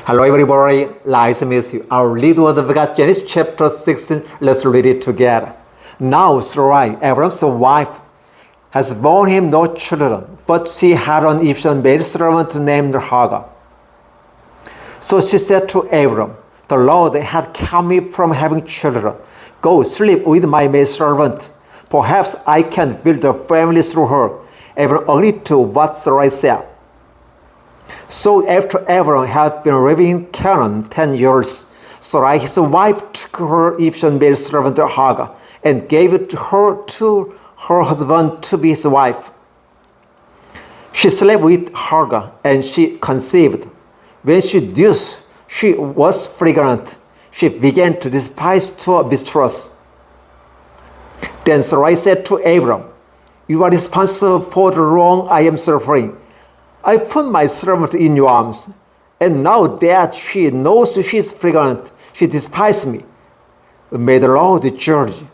Hello everybody, nice to meet you. Our lead word of God, Genesis chapter 16, let's read it together. Now Sarai, Abram's wife, has borne him no children, but she had an Egyptian maidservant named Hagar. So she said to Abram, the Lord had kept me from having children. Go sleep with my maidservant. Perhaps I can build a family through her. Abram agreed to what Sarai said. So after Abram had been living in Canaan 10 years, Sarai his wife took her Egyptian maidservant Hagar and gave her to her husband to be his wife. She slept with Hagar and she conceived. When she was pregnant, she began to despise her mistress. Then Sarai said to Abram, "You are responsible for the wrong I am suffering. I put my servant in your arms, and now that she knows she is pregnant, she despises me. May the Lord judge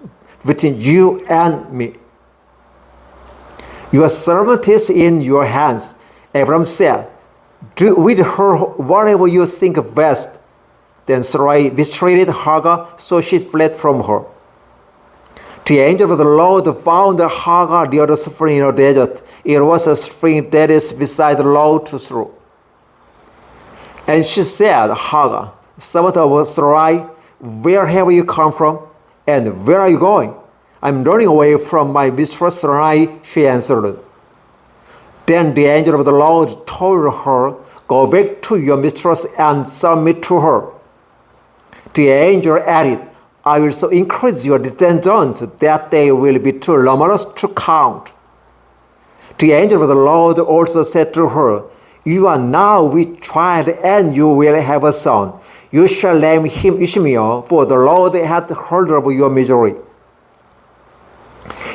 between you and me." "Your servant is in your hands," Abram said. "Do with her whatever you think best." Then Sarai mistreated Hagar, so she fled from her. The angel of the Lord found Hagar near the spring in the desert. It was a spring that is beside the road to through. And she said, "Hagar, servant of Sarai, where have you come from? And where are you going?" "I'm running away from my mistress Sarai," she answered. Then the angel of the Lord told her, "Go back to your mistress and submit to her." The angel added, "I will so increase your descendants that they will be too numerous to count." The angel of the Lord also said to her, "You are now with child, and you will have a son. You shall name him Ishmael, for the Lord hath heard of your misery.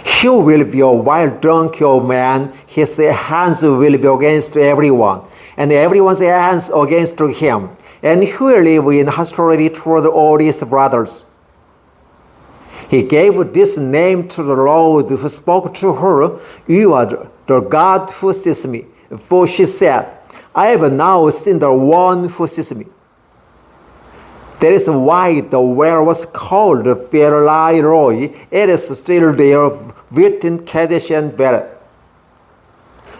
He will be a wild donkey of man. His hands will be against everyone, and everyone's hands against him. And he will live in hostility toward all his brothers." He gave this name to the Lord who spoke to her, "You are the God who sees me." For she said, "I have now seen the one who sees me." That is why the well was called Belai Roi. It is still there within Kadesh and Bered.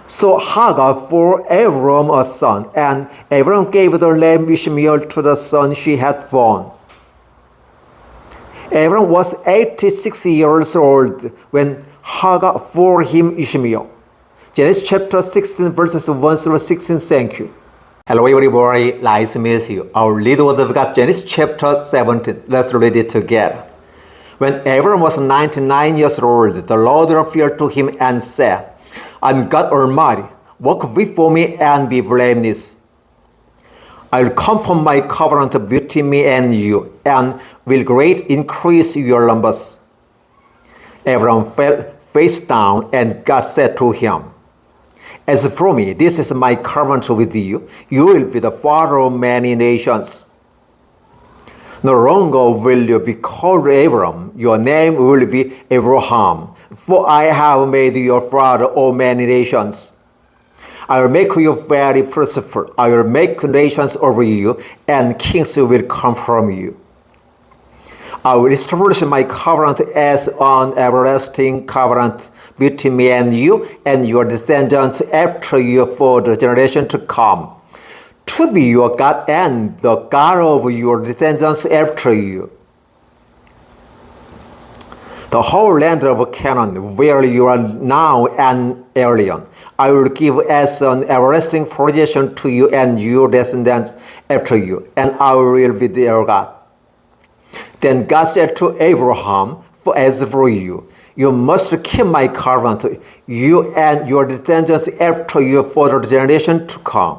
So Hagar bore Abram a son, and Abram gave the name Ishmael to the son she had born. Abram was 86 years old when Hagar bore him Ishmael. Genesis chapter 16 verses 1 through 16. Thank you. Hello everybody, nice to meet you. Our lead word of God, Genesis chapter 17. Let's read it together. When Abram was 99 years old, the Lord appeared to him and said, "I'm God Almighty. Walk before me and be blameless. I'll confirm my covenant between me and you, and will greatly increase your numbers." Abram fell face down, and God said to him, "As for me, this is my covenant with you. You will be the father of many nations. No longer will you be called Abram. Your name will be Abraham, for I have made you a father of many nations. I will make you very prosperous. I will make nations over you, and kings will come from you. I will establish my covenant as an everlasting covenant between me and you and your descendants after you for the generation to come, to be your God and the God of your descendants after you. The whole land of Canaan, where you are now an alien, I will give as an everlasting possession to you and your descendants after you, and I will be their God." Then God said to Abraham, "As for you, you must keep my covenant, you and your descendants after you for the generation to come.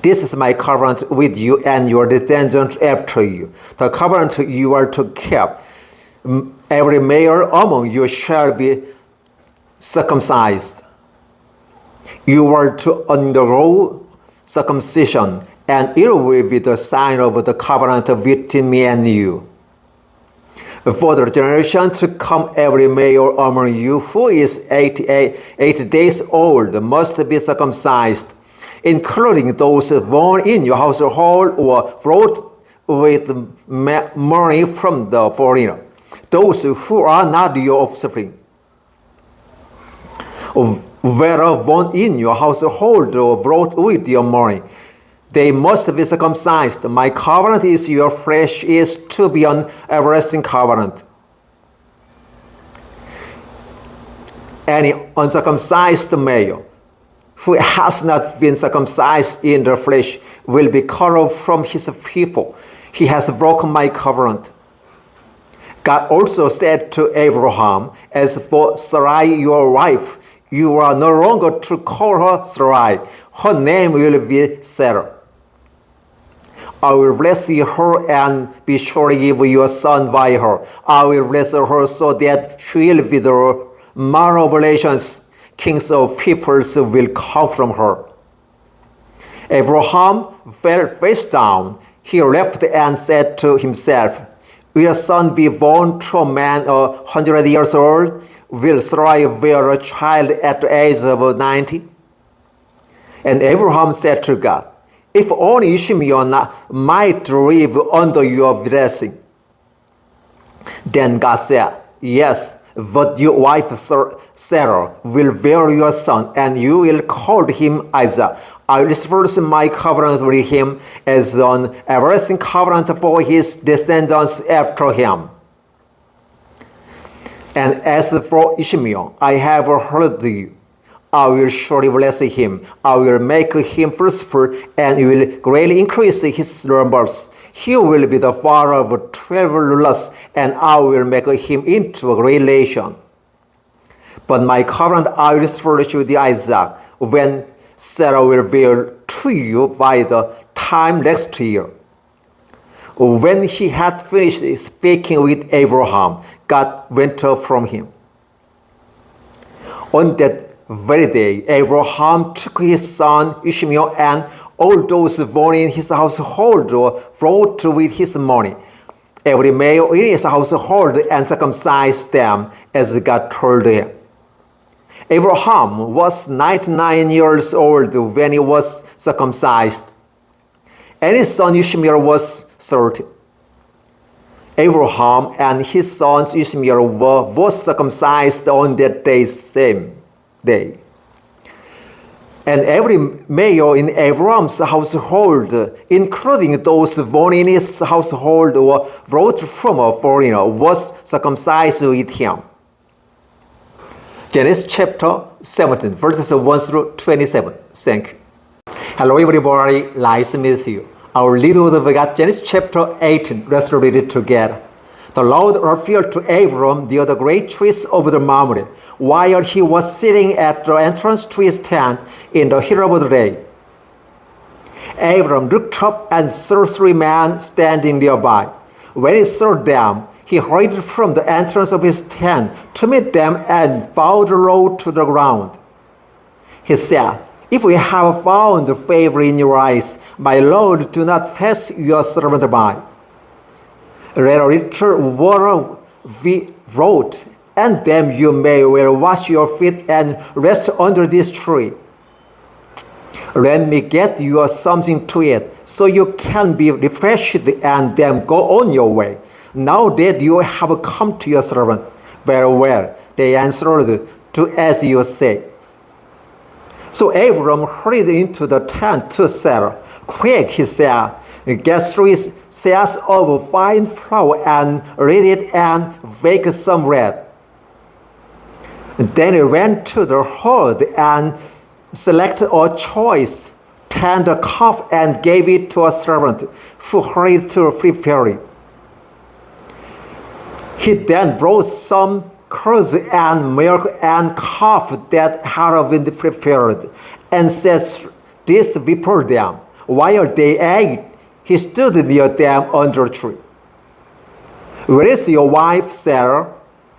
This is my covenant with you and your descendants after you, the covenant you are to keep. Every male among you shall be circumcised. You are to undergo circumcision, and it will be the sign of the covenant between me and you. For the generation to come, every male among you who is 8 days old must be circumcised. including those born in your household or brought with money from the foreigner, those who are not your offspring, whether born in your household or brought with your money, they must be circumcised. My covenant is your flesh is to be an everlasting covenant. Any uncircumcised male who has not been circumcised in the flesh will be cut off from his people. He has broken my covenant. God also said to Abraham, as for Sarai your wife, you are no longer to call her Sarai. Her name will be Sarah. I will bless her and be sure to give you a son by her. I will bless her so that she will be the mother of nations. Kings of peoples will come from her. Abraham fell face down. He laughed and said to himself, will a son be born to a man 100 years old? Will Sarai bear a child at the age of 90? And Abraham said to God, if only Ishmael might live under your blessing. Then God said, yes, but your wife Sarah will bear your son, and you will call him Isaac. I will establish my covenant with him as an everlasting covenant for his descendants after him. And as for Ishmael, I have heard you. I will surely bless him. I will make him prosper, and will greatly increase his numbers. He will be the father of 12 rulers, and I will make him into a great nation. But my covenant I will establish with Isaac when Sarah will bear to you by the time next year. When he had finished speaking with Abraham, God went up from him. On that very day, Abraham took his son Ishmael and all those born in his household were brought with his money, every male in his household, and circumcised them as God told him. Abraham was 99 years old when he was circumcised, and his son Ishmael was 30. Abraham and his son Ishmael were both circumcised on that same day. And every male in Abraham's household, including those born in his household or brought from a foreigner, was circumcised with him. Genesis chapter 17, verses 1 through 27. Thank you. Hello everybody, nice to meet you. Our little word of God, Genesis chapter 18, let's read it together. The Lord appeared to Abram near the great trees of the Mamre, while he was sitting at the entrance to his tent in the heat of the day. Abram looked up and saw 3 men standing nearby. When he saw them, he hurried from the entrance of his tent to meet them and bowed low to the ground. He said, if we have found favor in your eyes, my Lord, do not pass your servant by. Let a little water be brought, and then you may well wash your feet and rest under this tree. Let me get you something to eat, so you can be refreshed and then go on your way. Now that you have come to your servant, very well, they answered, do as you say. So Abram hurried into the tent to Sarah. Quick, he said, get 3 sacks of fine flour and knead it and bake some bread. Then he went to the herd and selected a choice tender calf and gave it to a servant who hurried to prepare it. He then brought some curds and milk and calf that had been prepared, and set this before them. While they ate, he stood near them under a tree. Where is your wife Sarah?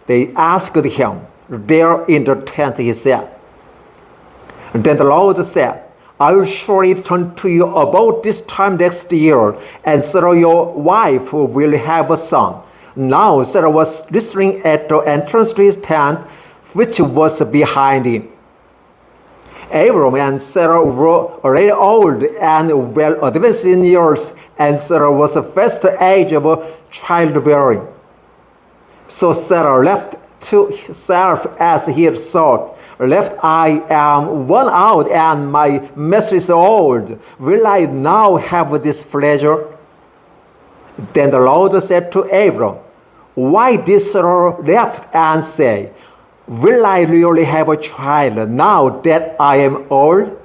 They asked him. There in the tent, he said. Then the Lord said, I will surely return to you about this time next year, and Sarah your wife will have a son. Now Sarah was listening at the entrance to his tent, which was behind him. Abram and Sarah were already old and well advanced in years, and Sarah was past the age of childbearing. So Sarah left to herself as he had thought. Left, I am worn out, and my master is old. Will I now have this pleasure? Then the Lord said to Abram, why did Sarah laugh and say, will I really have a child now that I am old?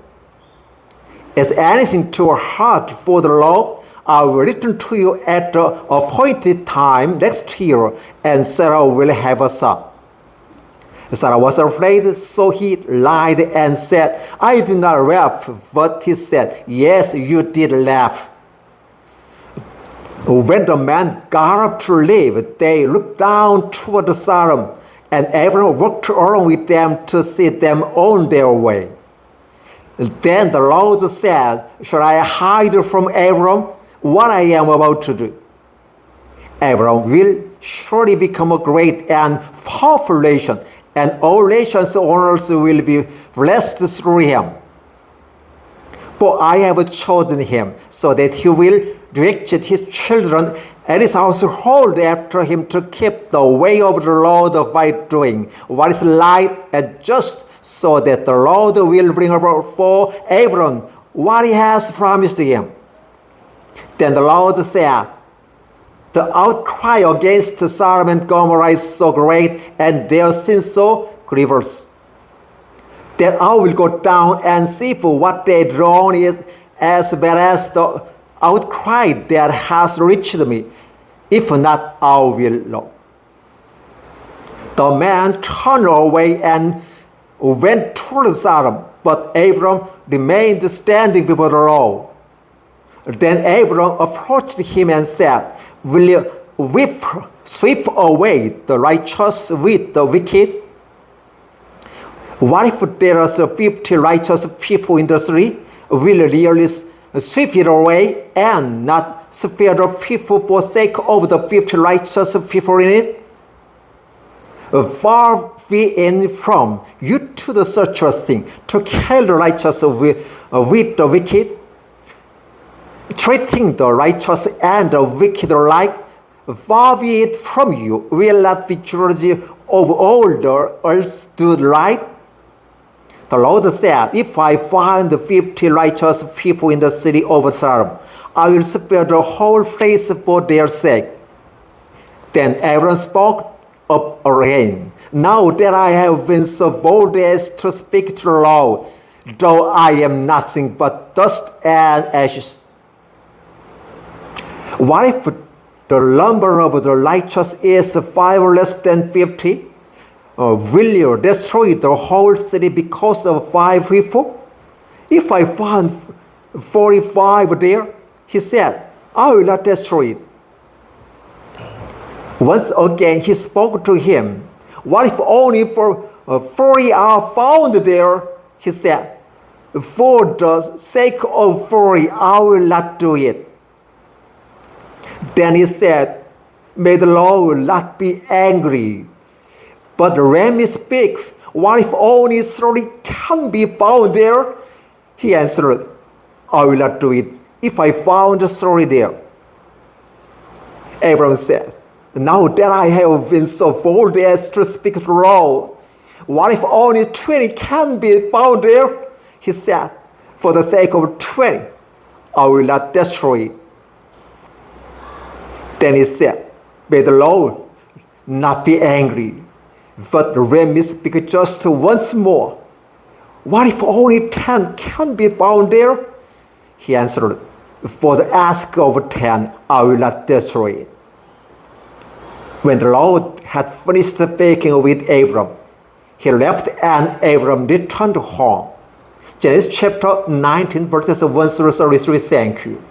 Is anything too hard for the Lord? I will return to you at the appointed time next year, and Sarah will have a son. Sarah was afraid, so he lied and said, I did not laugh. But he said, yes, you did laugh. When the men got up to leave, they looked down toward Sodom, and Abram walked along with them to see them on their way. Then the Lord said, shall I hide from Abram what I am about to do? Abram will surely become a great and powerful nation, and all nations owners will be blessed through him. But I have chosen him so that he will direct his children and his household after him to keep the way of the Lord by doing what is right and just, so that the Lord will bring about for Abram what he has promised him. Then the Lord said, the outcry against Sodom and Gomorrah is so great, and their sin so grievous, that I will go down and see if what they done is as bad as the outcry that has reached me. If not, I will know. The man turned away and went toward Sodom, but Abram remained standing before the Lord. Then Abram approached him and said, will you sweep away the righteous with the wicked? What if there are 50 righteous people in the city? Will you really sweep it away and not spare the people for sake of the 50 righteous people in it? Far be it from you to do such a thing, to kill the righteous with the wicked, treating the righteous and the wicked alike. Far be it from you, will not be judged of all the earth do right. The Lord said, if I find 50 righteous people in the city of Sodom, I will spare the whole place for their sake. Then Abram spoke up again, now that I have been so bold as to speak to the Lord, though I am nothing but dust and ashes. What if the number of the righteous is 5 less than 50? Will you destroy the whole city because of 5 people? If I found 45 there, he said, I will not destroy it. Once again he spoke to him. What if only 40 are found there? He said, for the sake of 40, I will not do it. Then he said, may the Lord not be angry, but let me speak. What if only 30 can be found there? He answered, I will not do it if I found 30 there. Abram said, now that I have been so bold as to speak to the Lord, what if only 20 can be found there? He said, for the sake of 20, I will not destroy it. Then he said, may the Lord not be angry, but let me speak just once more. What if only 10 can be found there? He answered, for the ask of 10, I will not destroy it. When the Lord had finished speaking with Abram, he left and Abram returned home. Genesis chapter 19 verses 1 through 33. Thank you.